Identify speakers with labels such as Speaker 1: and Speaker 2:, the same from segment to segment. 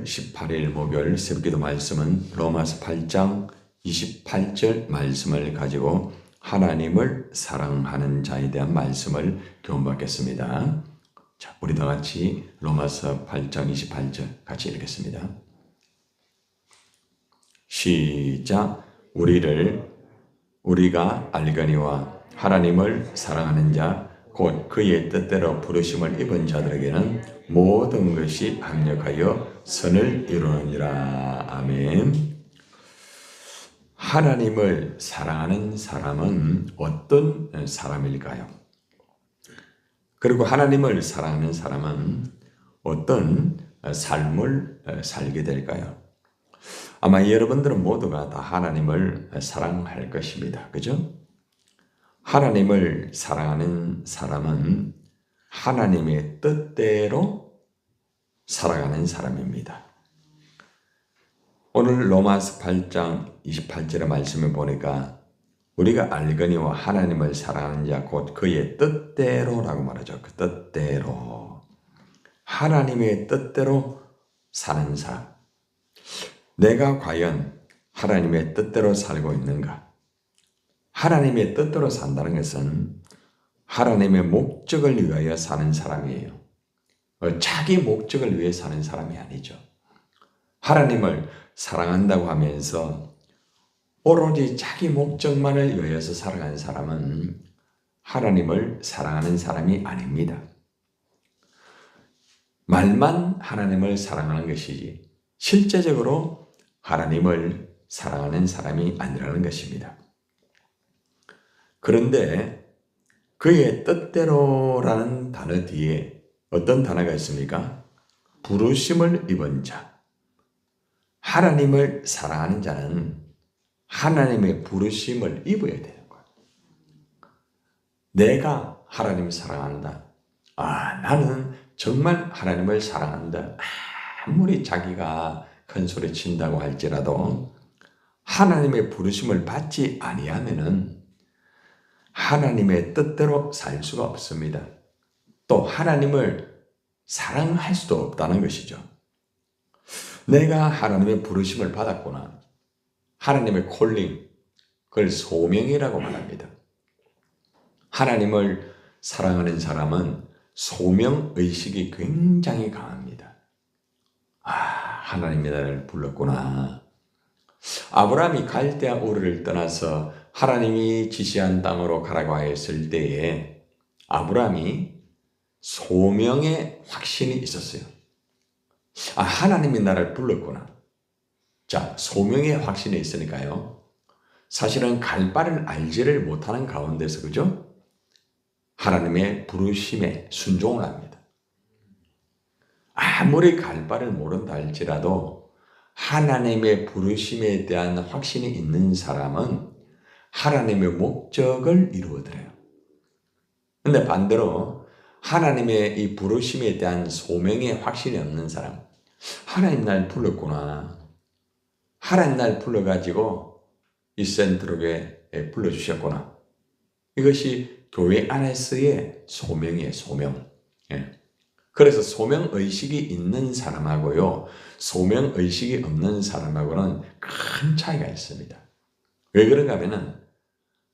Speaker 1: 5월 18일 목요일 새벽기도 말씀은 로마서 8장 28절 말씀을 가지고 하나님을 사랑하는 자에 대한 말씀을 교훈받겠습니다. 자, 우리 다 같이 로마서 8장 28절 같이 읽겠습니다. 시작. 우리가 알거니와 하나님을 사랑하는 자 곧 그의 뜻대로 부르심을 입은 자들에게는 모든 것이 합력하여 선을 이루느니라. 아멘. 하나님을 사랑하는 사람은 어떤 사람일까요? 그리고 하나님을 사랑하는 사람은 어떤 삶을 살게 될까요? 아마 여러분들은 모두가 다 하나님을 사랑할 것입니다. 그죠? 하나님을 사랑하는 사람은 하나님의 뜻대로 살아가는 사람입니다. 오늘 로마서 8장 28절의 말씀을 보니까 우리가 알거니와 하나님을 사랑하는 자 곧 그의 뜻대로라고 말하죠. 그 뜻대로. 하나님의 뜻대로 사는 사람. 내가 과연 하나님의 뜻대로 살고 있는가? 하나님의 뜻대로 산다는 것은 하나님의 목적을 위하여 사는 사람이에요. 자기 목적을 위해 사는 사람이 아니죠. 하나님을 사랑한다고 하면서 오로지 자기 목적만을 위해서 살아가는 사람은 하나님을 사랑하는 사람이 아닙니다. 말만 하나님을 사랑하는 것이지 실제적으로 하나님을 사랑하는 사람이 아니라는 것입니다. 그런데 그의 뜻대로라는 단어 뒤에 어떤 단어가 있습니까? 부르심을 입은 자. 하나님을 사랑하는 자는 하나님의 부르심을 입어야 되는 거예요. 내가 하나님을 사랑한다. 나는 정말 하나님을 사랑한다. 아무리 자기가 큰 소리 친다고 할지라도 하나님의 부르심을 받지 아니하면은 하나님의 뜻대로 살 수가 없습니다. 또 하나님을 사랑할 수도 없다는 것이죠. 내가 하나님의 부르심을 받았구나. 하나님의 콜링, 그걸 소명이라고 말합니다. 하나님을 사랑하는 사람은 소명의식이 굉장히 강합니다. 하나님이 나를 불렀구나. 아브라함이 갈대아 우르를 떠나서 하나님이 지시한 땅으로 가라고 하였을 때에 아브라함이 소명의 확신이 있었어요. 하나님이 나를 불렀구나. 자, 소명의 확신이 있으니까요. 사실은 갈 바를 알지를 못하는 가운데서, 그죠? 하나님의 부르심에 순종을 합니다. 아무리 갈 바를 모른다 할지라도 하나님의 부르심에 대한 확신이 있는 사람은 하나님의 목적을 이루어드려요. 근데 반대로 하나님의 이 부르심에 대한 소명의 확신이 없는 사람, 하나님 날 불렀구나. 하나님 날 불러가지고 이 센트로에 불러주셨구나. 이것이 교회 안에서의 소명이에요, 소명. 그래서 소명의식이 있는 사람하고요, 소명의식이 없는 사람하고는 큰 차이가 있습니다. 왜 그런가 하면은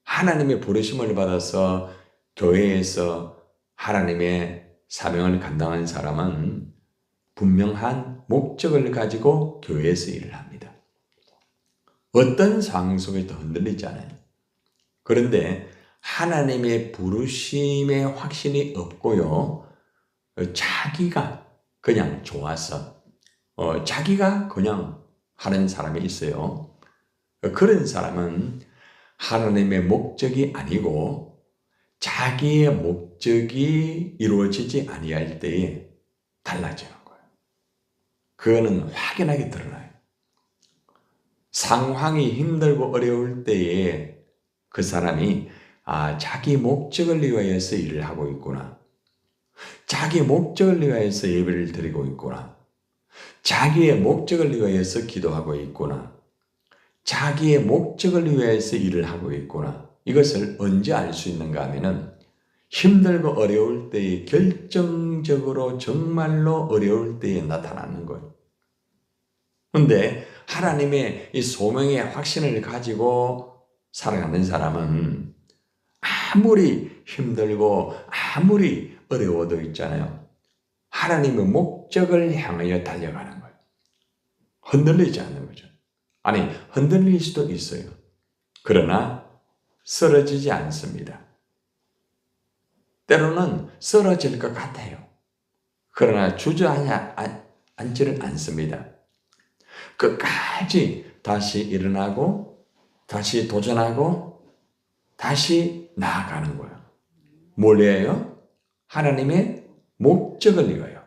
Speaker 1: 하나님의 부르심을 받아서 교회에서 하나님의 사명을 감당하는 사람은 분명한 목적을 가지고 교회에서 일을 합니다. 어떤 상황 속에도 흔들리지 않아요. 그런데 하나님의 부르심의 확신이 없고요, 자기가 그냥 좋아서 자기가 그냥 하는 사람이 있어요. 그런 사람은 하나님의 목적이 아니고 자기의 목적이 이루어지지 아니할 때에 달라지는 거예요. 그거는 확연하게 드러나요. 상황이 힘들고 어려울 때에 그 사람이 자기 목적을 위하여서 일을 하고 있구나. 자기 목적을 위하여서 예배를 드리고 있구나. 자기의 목적을 위하여서 기도하고 있구나. 자기의 목적을 위해서 일을 하고 있구나. 이것을 언제 알 수 있는가 하면은 힘들고 어려울 때에 결정적으로 정말로 어려울 때에 나타나는 거예요. 근데 하나님의 이 소명의 확신을 가지고 살아가는 사람은 아무리 힘들고 아무리 어려워도 있잖아요. 하나님의 목적을 향하여 달려가는 거예요. 흔들리지 않는 거죠. 아니, 흔들릴 수도 있어요. 그러나 쓰러지지 않습니다. 때로는 쓰러질 것 같아요. 그러나 주저앉지를 않습니다. 끝까지 다시 일어나고 다시 도전하고 다시 나아가는 거예요. 뭘 위하여? 하나님의 목적을 위하여.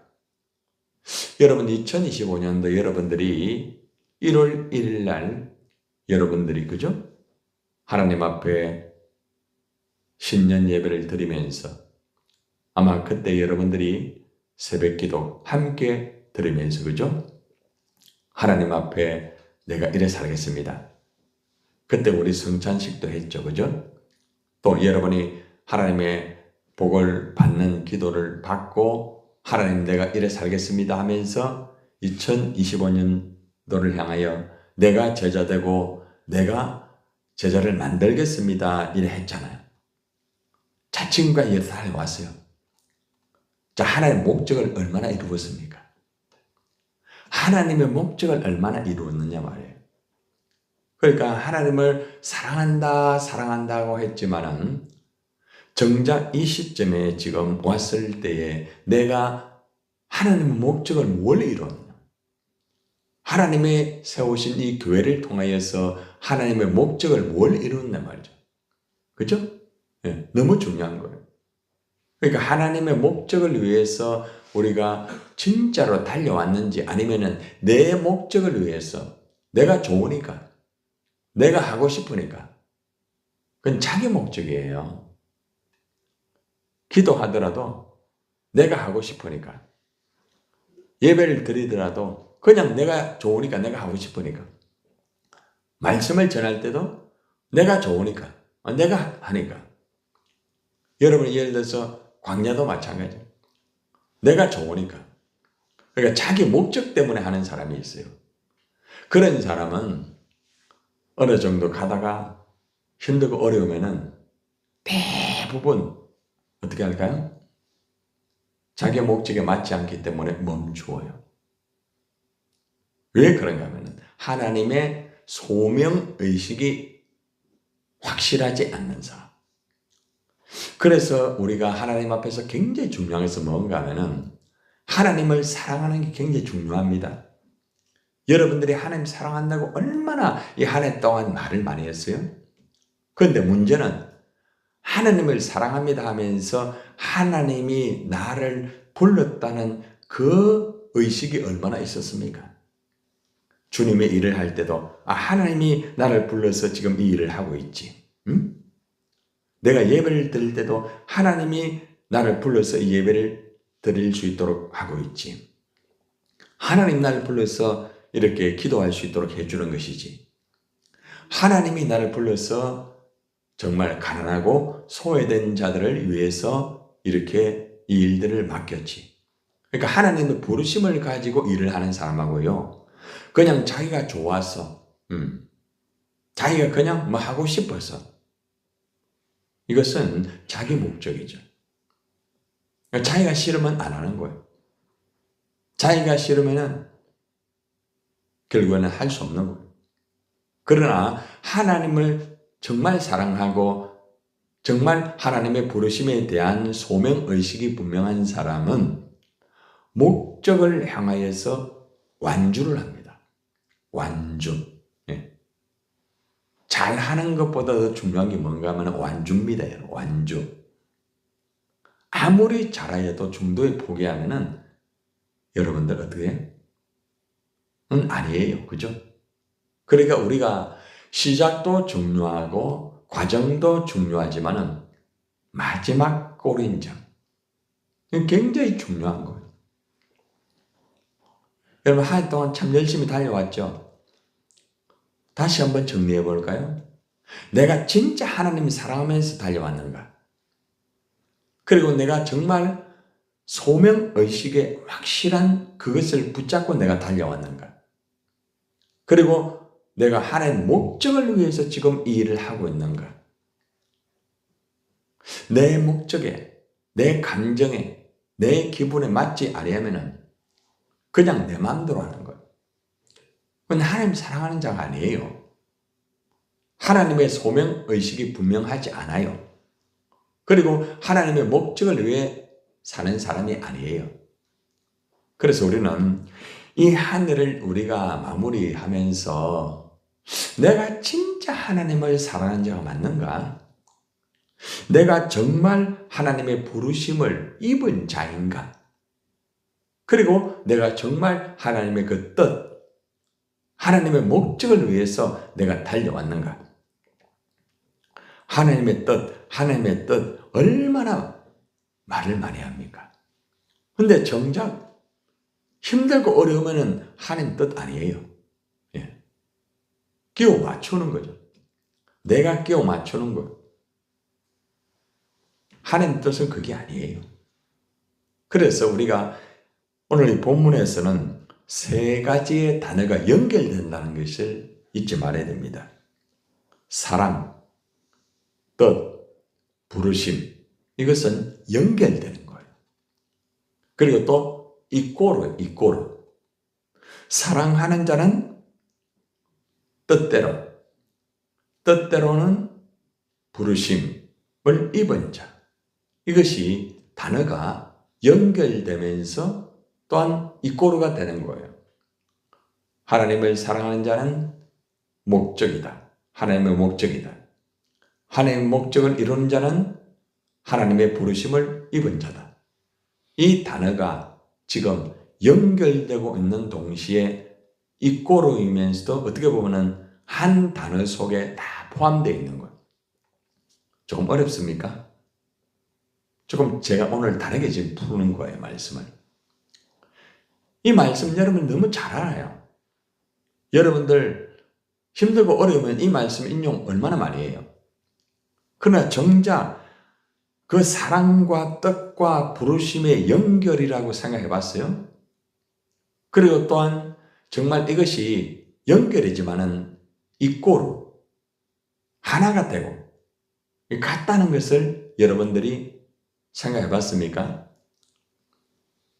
Speaker 1: 여러분 2025년도 여러분들이 1월 1일 날 여러분들이 그죠? 하나님 앞에 신년 예배를 드리면서 아마 그때 여러분들이 새벽기도 함께 드리면서 그죠? 하나님 앞에 내가 이래 살겠습니다. 그때 우리 성찬식도 했죠. 그죠? 또 여러분이 하나님의 복을 받는 기도를 받고 하나님 내가 이래 살겠습니다 하면서 2025년도를 향하여 내가 제자 되고 내가 제자를 만들겠습니다 이래 했잖아요. 자, 지금까지 이렇게 달려왔어요. 자, 하나님의 목적을 얼마나 이루었습니까? 하나님의 목적을 얼마나 이루었느냐 말이에요. 그러니까 하나님을 사랑한다고 했지만은 정작 이 시점에 지금 왔을 때에 내가 하나님의 목적을 뭘 이뤘냐? 하나님의 세우신 이 교회를 통하여서 하나님의 목적을 뭘 이뤘냐 말이죠. 그죠? 네, 너무 중요한 거예요. 그러니까 하나님의 목적을 위해서 우리가 진짜로 달려왔는지 아니면은 내 목적을 위해서 내가 좋으니까 내가 하고 싶으니까 그건 자기 목적이에요. 기도하더라도 내가 하고 싶으니까 예배를 드리더라도 그냥 내가 좋으니까 내가 하고 싶으니까 말씀을 전할 때도 내가 좋으니까 내가 하니까 여러분 예를 들어서 광야도 마찬가지예요. 내가 좋으니까 그러니까 자기 목적 때문에 하는 사람이 있어요. 그런 사람은 어느 정도 가다가 힘들고 어려우면은 대부분 어떻게 할까요? 자기 목적에 맞지 않기 때문에 멈추어요. 왜 그런가 하면 하나님의 소명의식이 확실하지 않는 사람. 그래서 우리가 하나님 앞에서 굉장히 중요한 것은 뭔가 하면은 하나님을 사랑하는 게 굉장히 중요합니다. 여러분들이 하나님 사랑한다고 얼마나 이 한 해 동안 말을 많이 했어요? 그런데 문제는 하나님을 사랑합니다 하면서 하나님이 나를 불렀다는 그 의식이 얼마나 있었습니까? 주님의 일을 할 때도 하나님이 나를 불러서 지금 이 일을 하고 있지. 응? 내가 예배를 드릴 때도 하나님이 나를 불러서 이 예배를 드릴 수 있도록 하고 있지. 하나님 나를 불러서 이렇게 기도할 수 있도록 해주는 것이지. 하나님이 나를 불러서 정말 가난하고 소외된 자들을 위해서 이렇게 이 일들을 맡겼지. 그러니까 하나님의 부르심을 가지고 일을 하는 사람하고요. 그냥 자기가 좋아서, 자기가 그냥 뭐 하고 싶어서. 이것은 자기 목적이죠. 자기가 싫으면 안 하는 거예요. 자기가 싫으면은 결국에는 할 수 없는 거예요. 그러나 하나님을 정말 사랑하고 정말 하나님의 부르심에 대한 소명의식이 분명한 사람은 목적을 향하여서 완주를 합니다. 완주. 예. 잘하는 것보다 더 중요한 게 뭔가 하면 완주입니다. 완주. 아무리 잘해도 중도에 포기하면은 여러분들 어떻게 해요? 아니에요. 그죠? 그러니까 우리가 시작도 중요하고 과정도 중요하지만은 마지막 골인장. 굉장히 중요한 거예요. 여러분 한 해 동안 참 열심히 달려왔죠? 다시 한번 정리해 볼까요? 내가 진짜 하나님을 사랑하면서 달려왔는가? 그리고 내가 정말 소명의식에 확실한 그것을 붙잡고 내가 달려왔는가? 그리고 내가 하나님 목적을 위해서 지금 이 일을 하고 있는가? 내 목적에, 내 감정에, 내 기분에 맞지 아니하면은 그냥 내 마음대로 하는 거예요. 그건 하나님 사랑하는 자가 아니에요. 하나님의 소명의식이 분명하지 않아요. 그리고 하나님의 목적을 위해 사는 사람이 아니에요. 그래서 우리는 이 한 해를 우리가 마무리하면서 내가 진짜 하나님을 사랑하는 자가 맞는가? 내가 정말 하나님의 부르심을 입은 자인가? 그리고 내가 정말 하나님의 그 뜻, 하나님의 목적을 위해서 내가 달려왔는가? 하나님의 뜻 얼마나 말을 많이 합니까? 근데 정작 힘들고 어려우면 하나님 뜻 아니에요. 예. 끼워 맞추는 거죠. 내가 끼워 맞추는 거. 하나님 뜻은 그게 아니에요. 그래서 우리가 오늘 이 본문에서는 세 가지의 단어가 연결된다는 것을 잊지 말아야 됩니다. 사랑, 뜻, 부르심. 이것은 연결되는 거예요. 그리고 또 이꼬르. 사랑하는 자는 뜻대로는 부르심을 입은 자. 이것이 단어가 연결되면서 또한 이꼬르가 되는 거예요. 하나님을 사랑하는 자는 목적이다. 하나님의 목적이다. 하나님의 목적을 이루는 자는 하나님의 부르심을 입은 자다. 이 단어가 지금 연결되고 있는 동시에 이꼬르이면서도 어떻게 보면 한 단어 속에 다 포함되어 있는 거예요. 조금 어렵습니까? 조금 제가 오늘 다르게 지금 푸는 거예요, 말씀을. 이 말씀 여러분 너무 잘 알아요. 여러분들 힘들고 어려우면 이 말씀 인용 얼마나 많이 해요. 그러나 정작 그 사랑과 뜻과 부르심의 연결이라고 생각해 봤어요? 그리고 또한 정말 이것이 연결이지만은 이꼬르 하나가 되고 같다는 것을 여러분들이 생각해 봤습니까?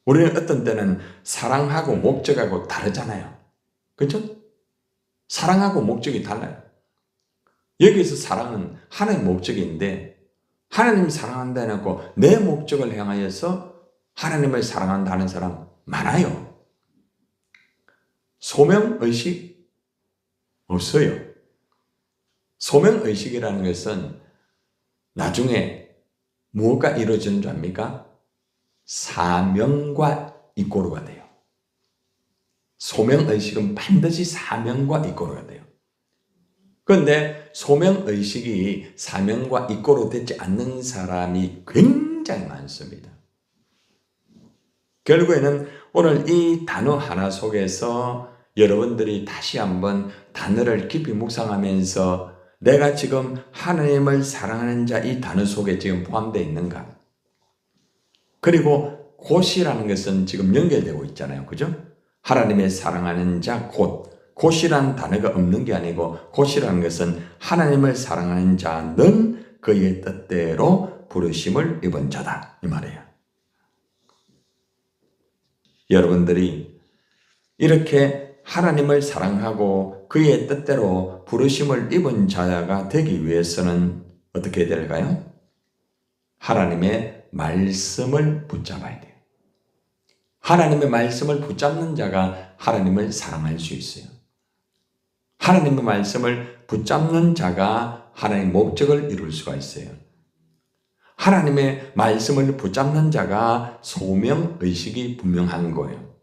Speaker 1: 우리는 어떤 때는 사랑하고 목적하고 다르잖아요. 그렇죠? 사랑하고 목적이 달라요. 여기서 사랑은 하나의 목적인데 하나님 사랑한다 해놓고 내 목적을 향하여서 하나님을 사랑한다는 사람 많아요. 소명의식 없어요. 소명의식이라는 것은 나중에 무엇과 이루어지는 줄 압니까? 사명과 이꼬르가 돼요. 소명의식은 반드시 사명과 이꼬르가 돼요. 그런데 소명의식이 사명과 이꼬르 되지 않는 사람이 굉장히 많습니다. 결국에는 오늘 이 단어 하나 속에서 여러분들이 다시 한번 단어를 깊이 묵상하면서 내가 지금 하나님을 사랑하는 자 이 단어 속에 지금 포함되어 있는가? 그리고 곧이라는 것은 지금 연결되고 있잖아요. 그죠? 하나님의 사랑하는 자 곧이라는 단어가 없는 게 아니고 곧이라는 것은 하나님을 사랑하는 자는 그의 뜻대로 부르심을 입은 자다. 이 말이에요. 여러분들이 이렇게 하나님을 사랑하고 그의 뜻대로 부르심을 입은 자가 되기 위해서는 어떻게 해야 될까요? 하나님의 말씀을 붙잡아야 돼요. 하나님의 말씀을 붙잡는 자가 하나님을 사랑할 수 있어요. 하나님의 말씀을 붙잡는 자가 하나님의 목적을 이룰 수가 있어요. 하나님의 말씀을 붙잡는 자가 소명의식이 분명한 거예요.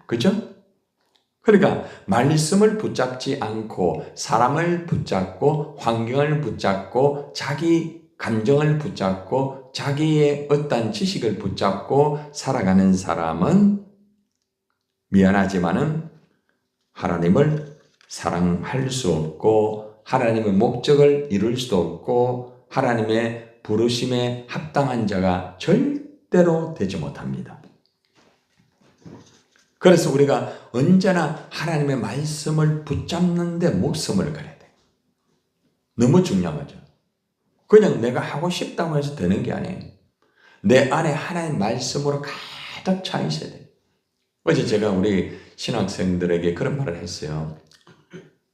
Speaker 1: 그죠? 그러니까 말씀을 붙잡지 않고 사람을 붙잡고 환경을 붙잡고 자기 감정을 붙잡고 자기의 어떤 지식을 붙잡고 살아가는 사람은 미안하지만은 하나님을 사랑할 수 없고 하나님의 목적을 이룰 수도 없고 하나님의 부르심에 합당한 자가 절대로 되지 못합니다. 그래서 우리가 언제나 하나님의 말씀을 붙잡는 데 목숨을 걸어야 돼. 너무 중요하죠. 그냥 내가 하고 싶다고 해서 되는 게 아니에요. 내 안에 하나님 말씀으로 가득 차 있어야 돼. 어제 제가 우리 신학생들에게 그런 말을 했어요.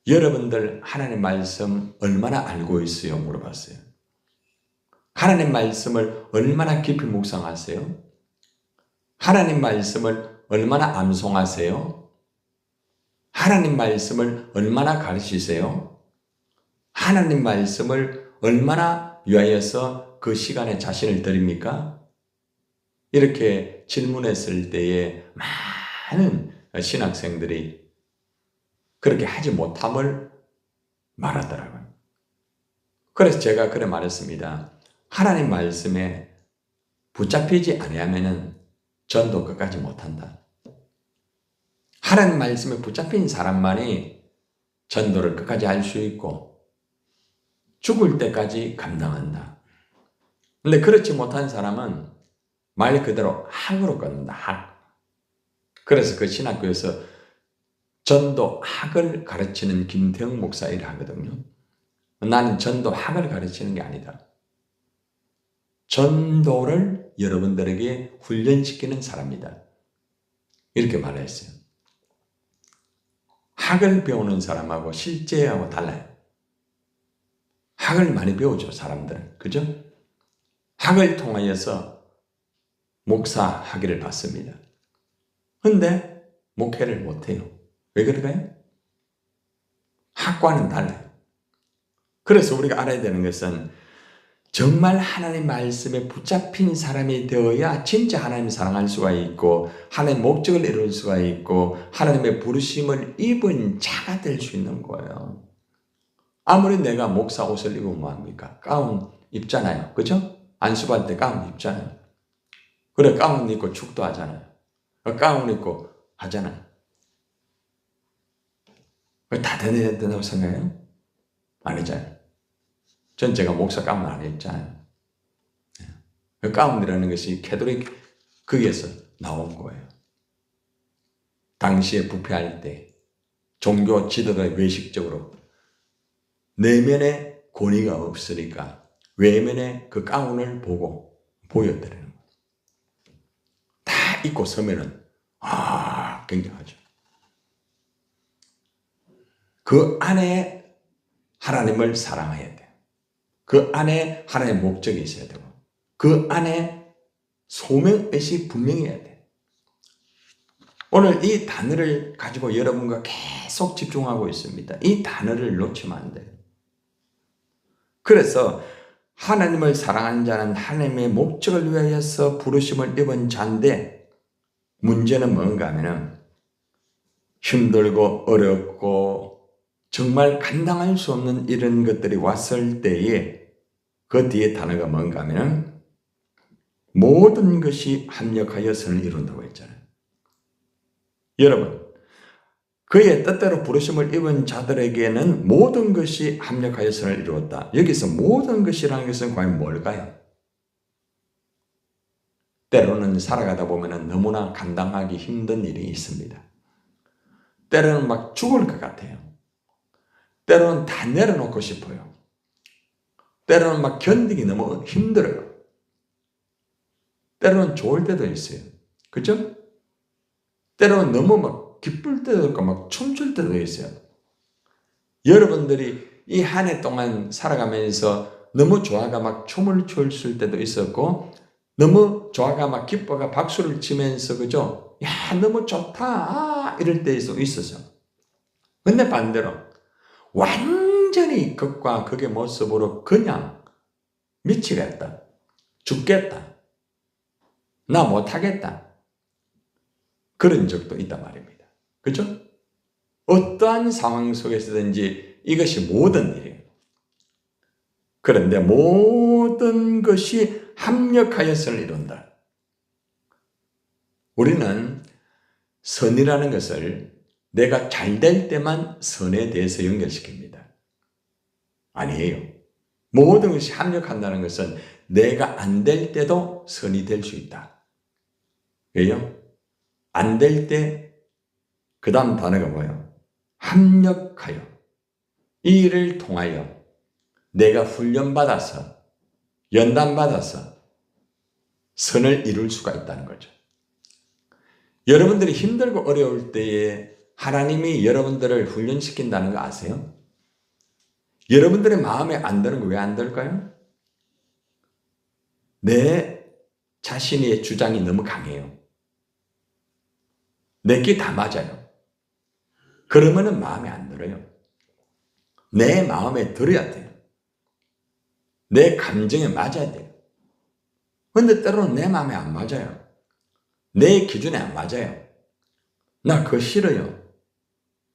Speaker 1: 여러분들 하나님 말씀 얼마나 알고 있어요? 물어봤어요. 하나님 말씀을 얼마나 깊이 묵상하세요? 하나님 말씀을 얼마나 암송하세요? 하나님 말씀을 얼마나 가르치세요? 하나님 말씀을 얼마나 위하여서 그 시간에 자신을 드립니까? 이렇게 질문했을 때에 많은 신학생들이 그렇게 하지 못함을 말하더라고요. 그래서 제가 그래 말했습니다. 하나님 말씀에 붙잡히지 아니하면은 전도 끝까지 못한다. 하나님 말씀에 붙잡힌 사람만이 전도를 끝까지 할 수 있고 죽을 때까지 감당한다. 근데 그렇지 못한 사람은 말 그대로 학으로 끊는다. 학. 그래서 그 신학교에서 전도 학을 가르치는 김태형 목사 일을 하거든요. 나는 전도 학을 가르치는 게 아니다. 전도를 여러분들에게 훈련시키는 사람이다. 이렇게 말했어요. 학을 배우는 사람하고 실제하고 달라요. 학을 많이 배우죠, 사람들은. 그죠? 학을 통하여서 목사 학위를 받습니다. 근데 목회를 못해요. 왜 그럴까요? 학과는 달라요. 그래서 우리가 알아야 되는 것은 정말 하나님 말씀에 붙잡힌 사람이 되어야 진짜 하나님 사랑할 수가 있고 하나님의 목적을 이룰 수가 있고 하나님의 부르심을 입은 자가 될 수 있는 거예요. 아무리 내가 목사 옷을 입으면 뭐합니까? 가운 입잖아요. 그죠? 안수받을 때 가운 입잖아요. 그래, 가운 입고 축도 하잖아요. 가운 입고 하잖아요. 다 된다고 생각해요? 아니잖아요. 전 제가 목사 가운 안 입잖아요. 가운이라는 것이 캐톨릭 거기에서 나온 거예요. 당시에 부패할 때 종교 지도자의 외식적으로 내면에 권위가 없으니까 외면에 그 가운을 보고 보여드리는 거예요. 다 입고 서면은 굉장하죠. 그 안에 하나님을 사랑해야 돼요. 그 안에 하나님의 목적이 있어야 되고 그 안에 소명의식이 분명해야 돼요. 오늘 이 단어를 가지고 여러분과 계속 집중하고 있습니다. 이 단어를 놓치면 안 돼요. 그래서 하나님을 사랑하는 자는 하나님의 목적을 위하여서 부르심을 입은 자인데 문제는 뭔가 하면은 힘들고 어렵고 정말 감당할 수 없는 이런 것들이 왔을 때에 그 뒤에 단어가 뭔가 하면은 모든 것이 합력하여 선을 이룬다고 했잖아요. 여러분, 그의 뜻대로 부르심을 입은 자들에게는 모든 것이 합력하여 선을 이루었다. 여기서 모든 것이라는 것은 과연 뭘까요? 때로는 살아가다 보면 너무나 감당하기 힘든 일이 있습니다. 때로는 막 죽을 것 같아요. 때로는 다 내려놓고 싶어요. 때로는 막 견디기 너무 힘들어요. 때로는 좋을 때도 있어요. 그죠? 때로는 너무 막 기쁠 때도 있고 막 춤출 때도 있어요. 여러분들이 이 한 해 동안 살아가면서 너무 좋아가 막 춤을 출 때도 있었고 너무 좋아가 막 기뻐가 박수를 치면서 그죠? 야 너무 좋다 이럴 때도 있었어요. 근데 반대로 완전히 극과 극의 모습으로 그냥 미치겠다. 죽겠다. 나 못하겠다. 그런 적도 있단 말입니다. 그죠? 어떠한 상황 속에서든지 이것이 모든 일이에요. 그런데 모든 것이 합력하여 선을 이룬다. 우리는 선이라는 것을 내가 잘 될 때만 선에 대해서 연결시킵니다. 아니에요. 모든 것이 합력한다는 것은 내가 안 될 때도 선이 될 수 있다. 왜요? 안 될 때 그 다음 단어가 뭐예요? 합력하여. 이 일을 통하여 내가 훈련받아서 연단받아서 선을 이룰 수가 있다는 거죠. 여러분들이 힘들고 어려울 때에 하나님이 여러분들을 훈련시킨다는 거 아세요? 여러분들의 마음에 안 드는 거 왜 안 들까요? 내 자신의 주장이 너무 강해요. 내게 다 맞아요. 그러면은 마음에 안 들어요. 내 마음에 들어야 돼요. 내 감정에 맞아야 돼요. 근데 때로는 내 마음에 안 맞아요. 내 기준에 안 맞아요. 나 그거 싫어요.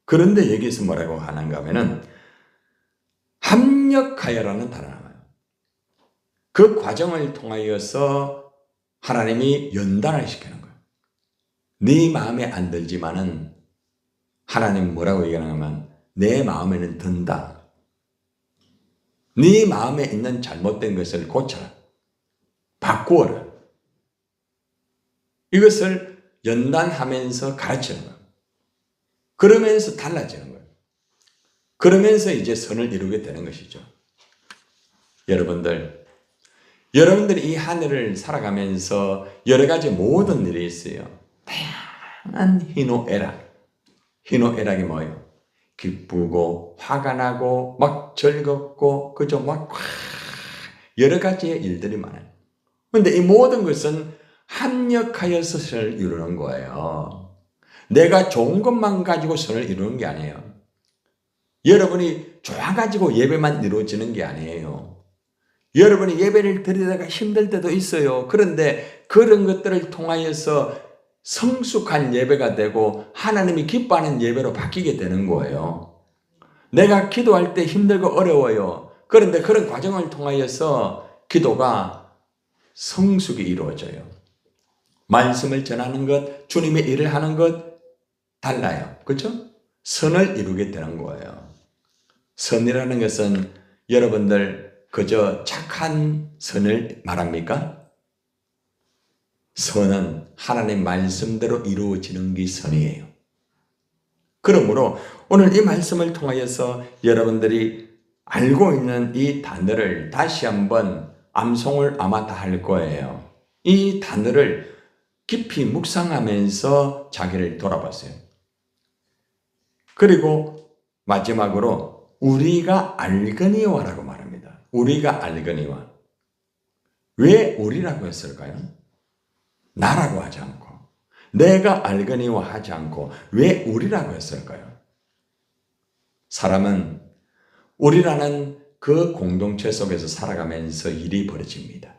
Speaker 1: 그런데 여기서 뭐라고 하는가 하면은 합력하여라는 단어가 나와요. 그 과정을 통하여서 하나님이 연단을 시키는 거예요. 네 마음에 안 들지만은 하나님 뭐라고 얘기하냐면 내 마음에는 든다. 네 마음에 있는 잘못된 것을 고쳐라. 바꾸어라. 이것을 연단하면서 가르치는 거예요. 그러면서 달라지는 거예요. 그러면서 이제 선을 이루게 되는 것이죠. 여러분들이 이 하늘을 살아가면서 여러 가지 모든 일이 있어요. 다양한 희노애락. 희노애락이 뭐예요? 기쁘고 화가 나고 막 즐겁고 그저 막 여러 가지의 일들이 많아요. 그런데 이 모든 것은 합력하여서 선을 이루는 거예요. 내가 좋은 것만 가지고 선을 이루는 게 아니에요. 여러분이 좋아가지고 예배만 이루어지는 게 아니에요. 여러분이 예배를 드리다가 힘들 때도 있어요. 그런데 그런 것들을 통하여서 성숙한 예배가 되고 하나님이 기뻐하는 예배로 바뀌게 되는 거예요. 내가 기도할 때 힘들고 어려워요. 그런데 그런 과정을 통하여서 기도가 성숙이 이루어져요. 말씀을 전하는 것, 주님의 일을 하는 것 달라요. 그렇죠? 선을 이루게 되는 거예요. 선이라는 것은 여러분들 그저 착한 선을 말합니까? 선은 하나님 말씀대로 이루어지는 게 선이에요. 그러므로 오늘 이 말씀을 통하여서 여러분들이 알고 있는 이 단어를 다시 한번 암송을 아마 다 할 거예요. 이 단어를 깊이 묵상하면서 자기를 돌아보세요. 그리고 마지막으로 우리가 알거니와라고 말합니다. 우리가 알거니와. 왜 우리라고 했을까요? 나라고 하지 않고 내가 알거니와 하지 않고 왜 우리라고 했을까요? 사람은 우리라는 그 공동체 속에서 살아가면서 일이 벌어집니다.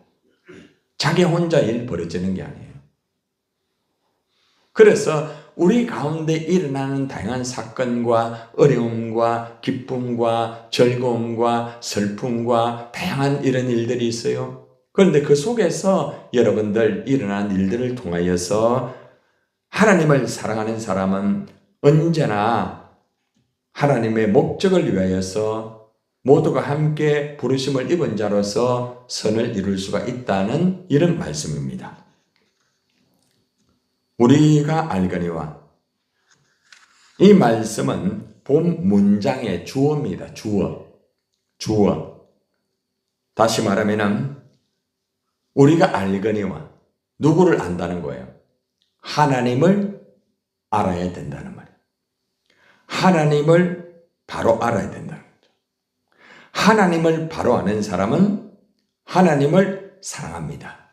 Speaker 1: 자기 혼자 일 벌어지는 게 아니에요. 그래서 우리 가운데 일어나는 다양한 사건과 어려움과 기쁨과 즐거움과 슬픔과 다양한 이런 일들이 있어요. 그런데 그 속에서 여러분들 일어난 일들을 통하여서 하나님을 사랑하는 사람은 언제나 하나님의 목적을 위하여서 모두가 함께 부르심을 입은 자로서 선을 이룰 수가 있다는 이런 말씀입니다. 우리가 알거니와 이 말씀은 본 문장의 주어입니다. 주어. 다시 말하면 우리가 알거니와 누구를 안다는 거예요? 하나님을 알아야 된다는 말이에요. 하나님을 바로 알아야 된다는 거죠. 하나님을 바로 아는 사람은 하나님을 사랑합니다.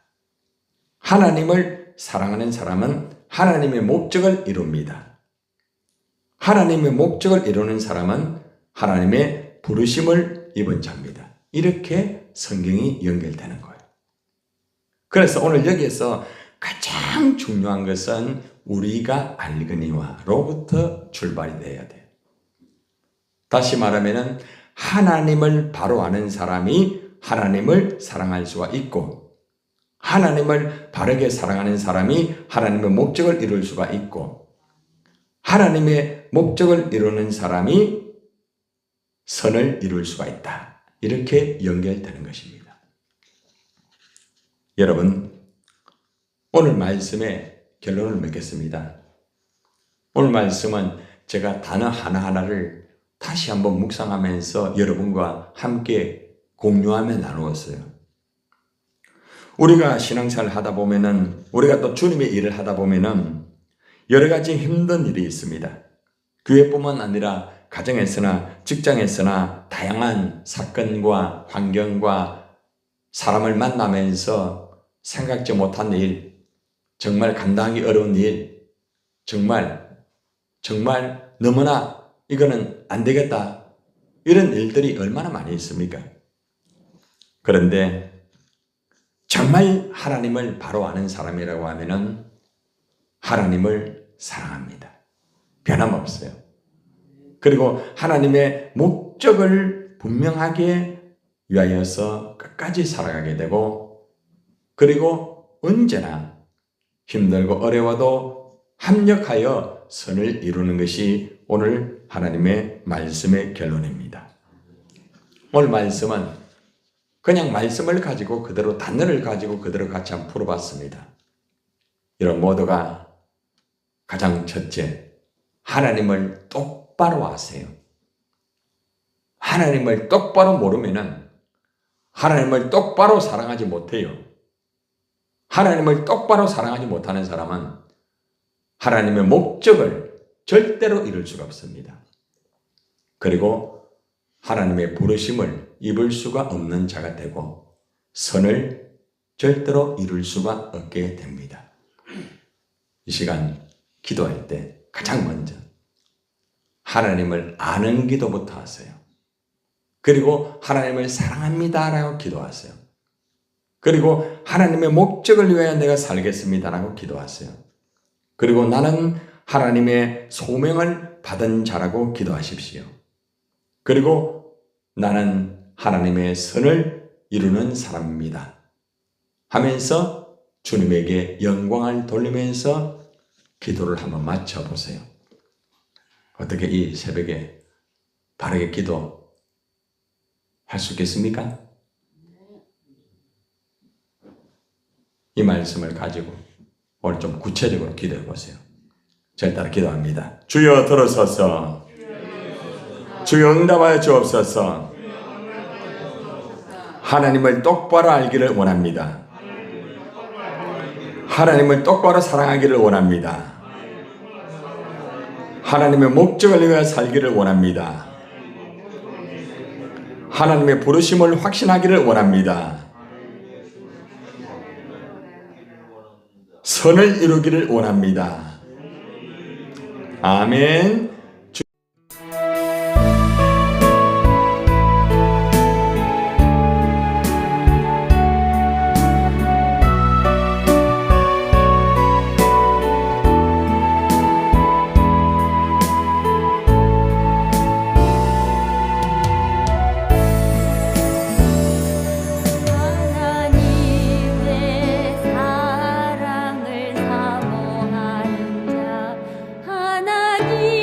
Speaker 1: 하나님을 사랑하는 사람은 하나님의 목적을 이룹니다. 하나님의 목적을 이루는 사람은 하나님의 부르심을 입은 자입니다. 이렇게 성경이 연결되는 거예요. 그래서 오늘 여기에서 가장 중요한 것은 우리가 알거니와로부터 출발이 돼야 돼요. 다시 말하면 하나님을 바로 아는 사람이 하나님을 사랑할 수가 있고 하나님을 바르게 사랑하는 사람이 하나님의 목적을 이룰 수가 있고 하나님의 목적을 이루는 사람이 선을 이룰 수가 있다. 이렇게 연결되는 것입니다. 여러분, 오늘 말씀의 결론을 맺겠습니다. 오늘 말씀은 제가 단어 하나하나를 다시 한번 묵상하면서 여러분과 함께 공유하며 나누었어요. 우리가 신앙생활을 하다 보면은, 우리가 또 주님의 일을 하다 보면은 여러 가지 힘든 일이 있습니다. 교회뿐만 아니라 가정에서나 직장에서나 다양한 사건과 환경과 사람을 만나면서 생각지 못한 일, 정말 감당하기 어려운 일, 정말 너무나 이거는 안 되겠다, 이런 일들이 얼마나 많이 있습니까? 그런데 정말 하나님을 바로 아는 사람이라고 하면은 하나님을 사랑합니다. 변함없어요. 그리고 하나님의 목적을 분명하게 위하여서 끝까지 살아가게 되고, 그리고 언제나 힘들고 어려워도 합력하여 선을 이루는 것이 오늘 하나님의 말씀의 결론입니다. 오늘 말씀은 그냥 말씀을 가지고 그대로, 단어를 가지고 그대로 같이 한번 풀어봤습니다. 이런 모두가 가장 첫째, 하나님을 똑바로 아세요. 하나님을 똑바로 모르면은 하나님을 똑바로 사랑하지 못해요. 하나님을 똑바로 사랑하지 못하는 사람은 하나님의 목적을 절대로 이룰 수가 없습니다. 그리고 하나님의 부르심을 입을 수가 없는 자가 되고 선을 절대로 이룰 수가 없게 됩니다. 이 시간 기도할 때 가장 먼저 하나님을 아는 기도부터 하세요. 그리고 하나님을 사랑합니다라고 기도하세요. 그리고 하나님의 목적을 위하여 내가 살겠습니다라고 기도하세요. 그리고 나는 하나님의 소명을 받은 자라고 기도하십시오. 그리고 나는 하나님의 선을 이루는 사람입니다 하면서 주님에게 영광을 돌리면서 기도를 한번 맞춰보세요. 어떻게 이 새벽에 바르게 기도할 수 있겠습니까? 이 말씀을 가지고 오늘 좀 구체적으로 기도해 보세요. 저를 따라 기도합니다. 주여 들어서서, 주여 응답하여 주옵소서. 하나님을 똑바로 알기를 원합니다. 하나님을 똑바로 사랑하기를 원합니다. 하나님의 목적을 위하여 살기를 원합니다. 하나님의 부르심을 확신하기를 원합니다. 선을 이루기를 원합니다. 아멘.
Speaker 2: 하나님